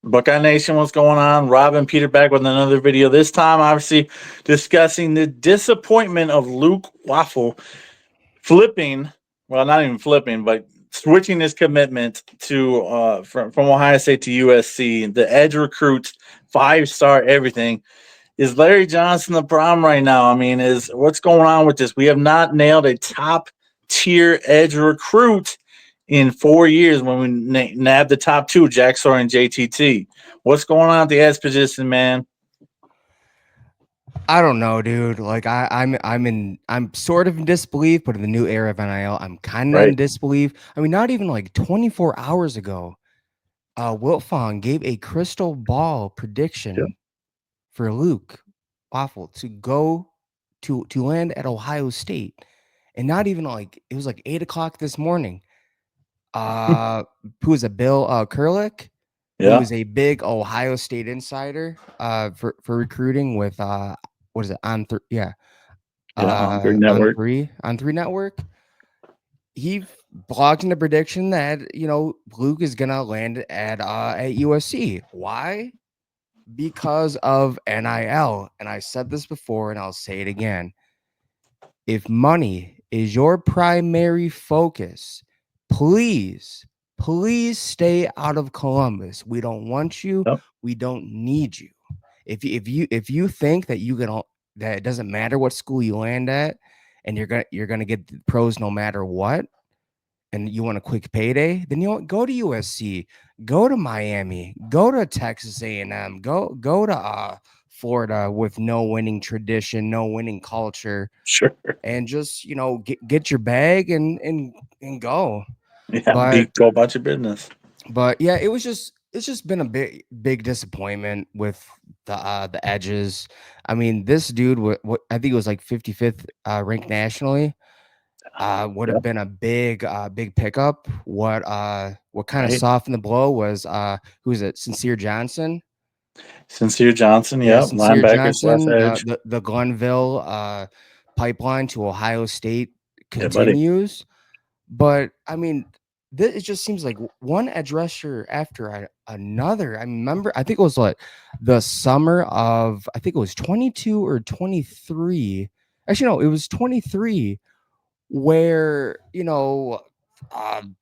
Buckeye Nation, what's going on? Rob and Peter back with another video. This time, obviously, discussing the disappointment of Luke Waffle flipping, well, not even flipping, but switching his commitment to from Ohio State to USC. The edge recruits, 5-star everything. Is Larry Johnson the problem right now? I mean, is what's going on with this? We have not nailed a top tier edge recruit in 4 years when we nabbed the top two, Jack Sawyer and JTT. What's going on at the edge position, man? I don't know, dude. Like I'm sort of in disbelief, but in the new era of NIL, I'm kind of in Right. disbelief. I mean, not even like 24 hours ago, Wilt Fong gave a crystal ball Yep. prediction for Luke Waffle to go to land at Ohio State, and not even like it was like 8 o'clock this morning. Who is a Bill Kurlick, who Yeah. is a big Ohio State insider for recruiting with what is it yeah Yeah. On Big Network. on three network. He blogged in a prediction that Luke is gonna land at USC. Why? Because of NIL. And I said this before and I'll say it again. If money is your primary focus, please, please stay out of Columbus. We don't want you. Yep. We don't need you. If you think that that it doesn't matter what school you land at, and you're gonna get the pros no matter what, and you want a quick payday, then go to USC, go to Miami, go to Texas A&M, go to Florida with no winning tradition, no winning culture, Sure. and just get your bag and go. Yeah. But Go about your business. yeah, it's just been a big disappointment with the edges. I mean, this dude, what I think it was like 55th ranked nationally, would have Yep. been a big pickup. What kind of Right. softened the blow was who is it? Sincere Johnson. Sincere Johnson. Yeah, Yep. Sincere Linebacker slash Johnson. edge. The Glenville pipeline to Ohio State Yeah, buddy. continues. But I mean, it just seems like one edge rusher after another. I remember, I think it was like the summer of, I think it was 22 or 23. Actually, no, it was 23, where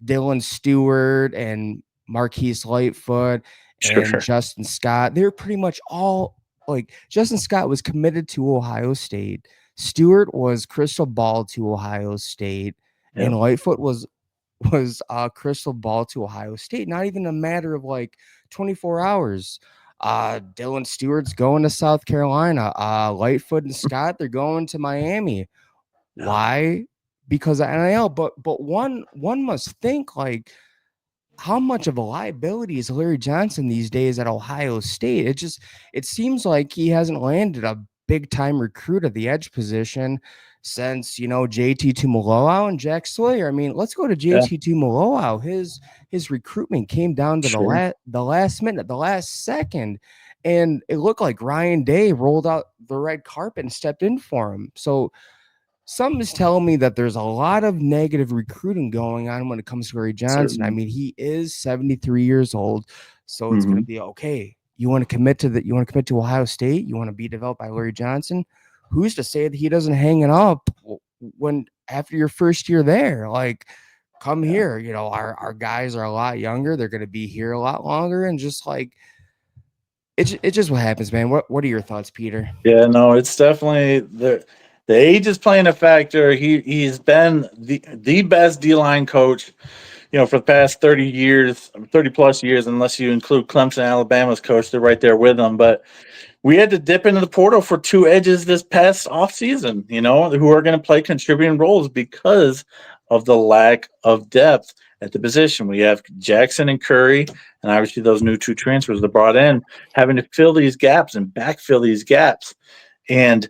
Dylan Stewart and Marquise Lightfoot and Sure. Justin Scott, they're pretty much all like Justin Scott was committed to Ohio State. Stewart was crystal ball to Ohio State, and Yep. Lightfoot was crystal ball to Ohio State. Not even a matter of like 24 hours. Dylan Stewart's going to South Carolina. Lightfoot and Scott, they're going to Miami. Yeah. Why? Because of NIL. But one must think, like, how much of a liability is Larry Johnson these days at Ohio State? It seems like he hasn't landed a big time recruit at the edge position since JT Tumaloau and Jack Sawyer. I mean, let's go to Yeah. JT Tumaloau. His recruitment came down to Sure. the last minute, the last second, and it looked like Ryan Day rolled out the red carpet and stepped in for him. So something is telling me that there's a lot of negative recruiting going on when it comes to Larry Johnson. I Certainly. mean, he is 73 years old, so it's going Mm-hmm. to be okay. You want to commit to that? You want to commit to Ohio State? You want to be developed by Larry Johnson? Who's to say that he doesn't hang it up when after your first year there? Like, come Yeah. here. Our guys are a lot younger. They're going to be here a lot longer, and just like it's just what happens, man. What are your thoughts, Peter? Yeah, no, it's definitely the age is playing a factor. He's been the best D line coach, for the past 30 years, 30 plus years, unless you include Clemson, Alabama's coach. They're right there with him. But we had to dip into the portal for two edges this past offseason, who are going to play contributing roles because of the lack of depth at the position. We have Jackson and Curry, and obviously those new two transfers that brought in, having to fill these gaps and backfill these gaps. And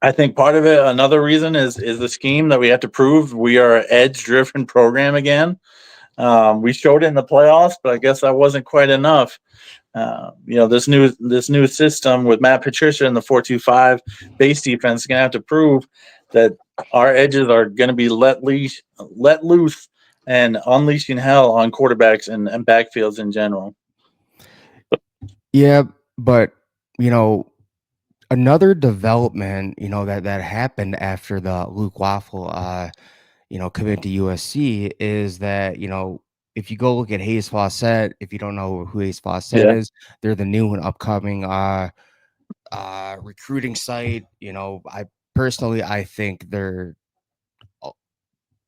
I think part of it, another reason is the scheme that we have to prove we are an edge driven program again. We showed it in the playoffs, but I guess that wasn't quite enough. This new system with Matt Patricia in the 4-2-5 base defense is going to have to prove that our edges are going to be let loose, and unleashing hell on quarterbacks and backfields in general. Yeah, but you know, another development, that happened after the Luke Waffle commit to USC is that, if you go look at Hayes Fawcett, if you don't know who Hayes Fawcett Yeah. is, they're the new and upcoming recruiting site. I think they're uh,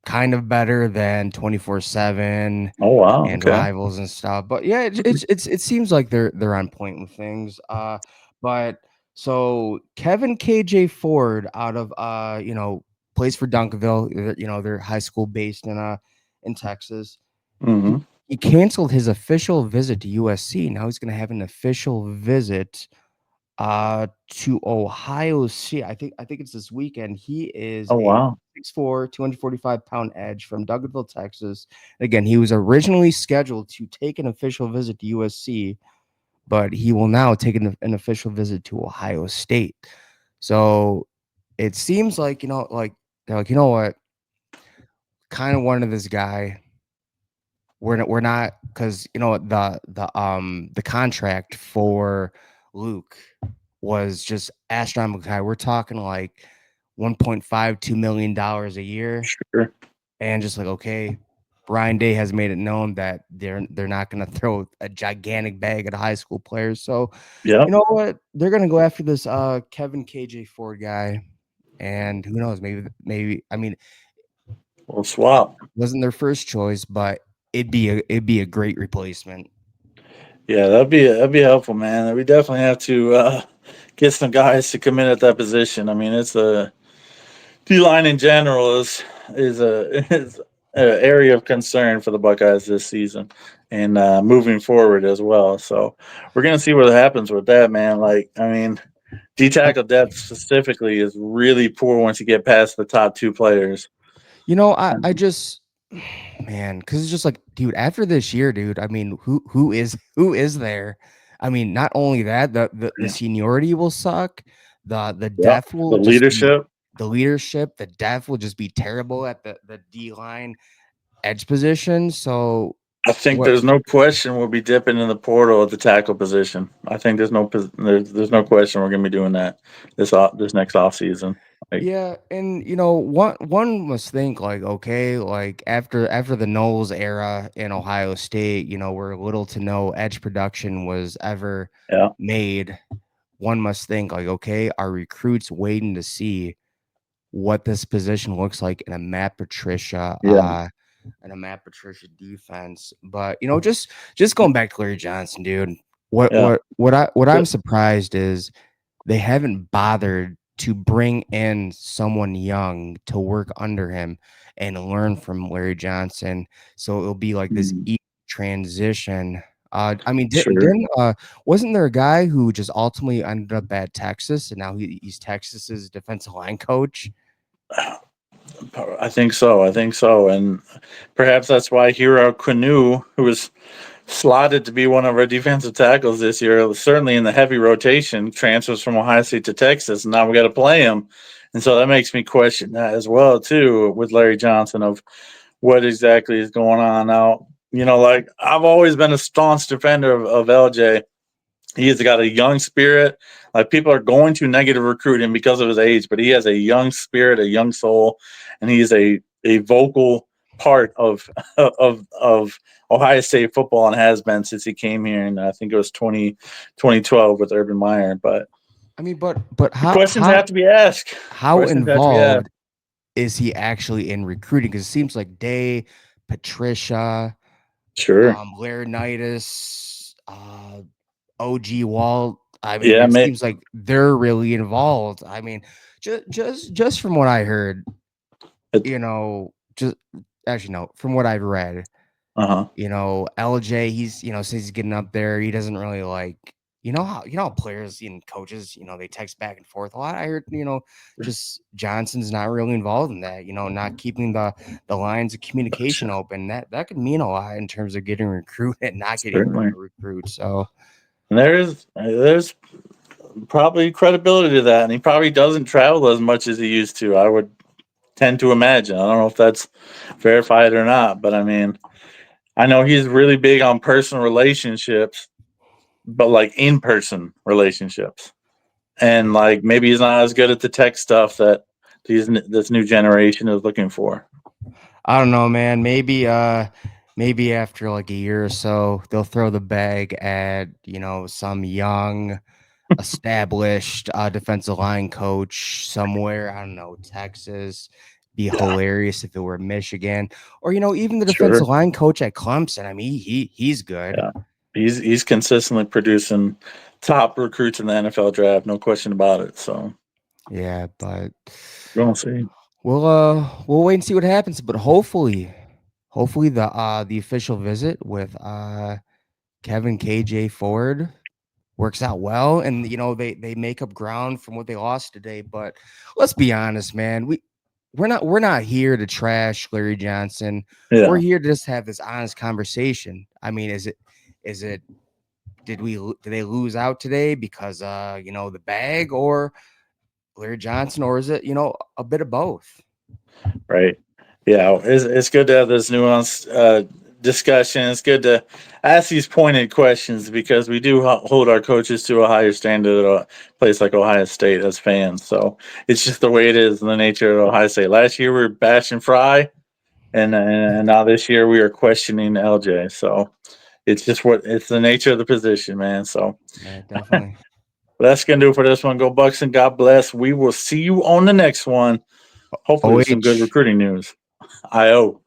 kind of better than 24/7 Oh wow. and Okay. rivals and stuff. But yeah, it seems like they're on point with things. But so Kevin KJ Ford out of plays for Duncanville, their high school based in Texas. He, Hmm. he canceled his official visit to USC. Now he's going to have an official visit to Ohio State. I think it's this weekend. He is Oh a wow. 6'4", 245-pound edge from Duncanville, Texas. Again, he was originally scheduled to take an official visit to USC, but he will now take an official visit to Ohio State. So it seems like, they're like, you know what? Kind of wanted this guy. We're not because the contract for Luke was just astronomical high. We're talking like $1.52 million a year, Sure. and just like, okay, Brian Day has made it known that they're not going to throw a gigantic bag at high school players. So you Yep. know what? They're going to go after this Kevin KJ Ford guy, and who knows? Maybe I mean, We'll swap. wasn't their first choice, but it'd be a great replacement. Yeah, that'd be helpful, man. We definitely have to get some guys to commit at that position. I mean, it's a D line in general is a is an area of concern for the Buckeyes this season and moving forward as well. So we're gonna see what happens with that, man. Like, I mean, D I, tackle depth specifically is really poor once you get past the top two players. I just man, because it's just like, dude, after this year, dude, I mean, who is there? I mean, not only that, the Yeah, seniority will suck, the yep. depth The will just be leadership. the leadership, the depth will just be terrible at the D line edge position. So I think what there's no question we'll be dipping in the portal at the tackle position. I think there's no question we're going to be doing that this next off season. Like, Yeah, and one must think like, okay, like after the Knowles era in Ohio State, where little to no edge production was ever yeah, made, one must think like, okay, are recruits waiting to see what this position looks like yeah, in a Matt Patricia defense? But just going back to Larry Johnson, dude, what yeah. what what I'm But surprised is they haven't bothered to bring in someone young to work under him and learn from Larry Johnson. So it'll be like this mm, easy transition. I mean, sure. wasn't there a guy who just ultimately ended up at Texas and now he's Texas's defensive line coach? I think so. I think so. And perhaps that's why Hero Canu, who was slotted to be one of our defensive tackles this year, certainly in the heavy rotation, transfers from Ohio State to Texas, and now we got to play him. And so that makes me question that as well too with Larry Johnson of what exactly is going on now. Like I've always been a staunch defender of LJ. He's got a young spirit. Like people are going to negative recruit him because of his age, but he has a young spirit, a young soul, and he is a vocal part of of Ohio State football and has been since he came here. And I think it was 2012 with Urban Meyer. But I mean, but the how questions how have to be asked. how Questions have to be asked. involved is he actually in recruiting? Because it seems like Day, Patricia, Sure. Laurinaitis, OG Walt. I mean, Yeah, it mate. seems like they're really involved. I mean, just from what I heard, just actually no, from what I've read, Uh-huh. LJ, he's since he's getting up there, he doesn't really like. You know how players and coaches, they text back and forth a lot. I heard, just Johnson's not really involved in that. Not keeping the lines of communication open. That could mean a lot in terms of getting recruit and not getting Certainly. a recruit. So And there's probably credibility to that, and he probably doesn't travel as much as he used to. I would tend to imagine. I don't know if that's verified or not, but I mean, I know he's really big on personal relationships, but like in person relationships. And like maybe he's not as good at the tech stuff that this new generation is looking for. I don't know, man. Maybe after like a year or so, they'll throw the bag at some young, established defensive line coach somewhere. I don't know, Texas. Be Yeah, hilarious if it were Michigan, or even the sure. defensive line coach at Clemson. I mean, he's good. Yeah, he's consistently producing top recruits in the NFL draft, no question about it. So Yeah, but we'll see. we'll wait and see what happens. But hopefully the official visit with Kevin KJ Ford works out well, and they make up ground from what they lost today. But let's be honest, man, we're not here to trash Larry Johnson. We're Yeah, here to just have this honest conversation. I mean, is it did they lose out today because the bag or Larry Johnson, or is it a bit of both? right. Yeah, it's good to have this nuanced discussion. It's good to ask these pointed questions because we do hold our coaches to a higher standard at a place like Ohio State as fans. So it's just the way it is in the nature of Ohio State. Last year we were bashing Fry, and now this year we are questioning LJ. So it's just it's the nature of the position, man. So Yeah, definitely. that's gonna do it for this one. Go Bucks and God bless. We will see you on the next one. Hopefully with some good OH. recruiting news. IO.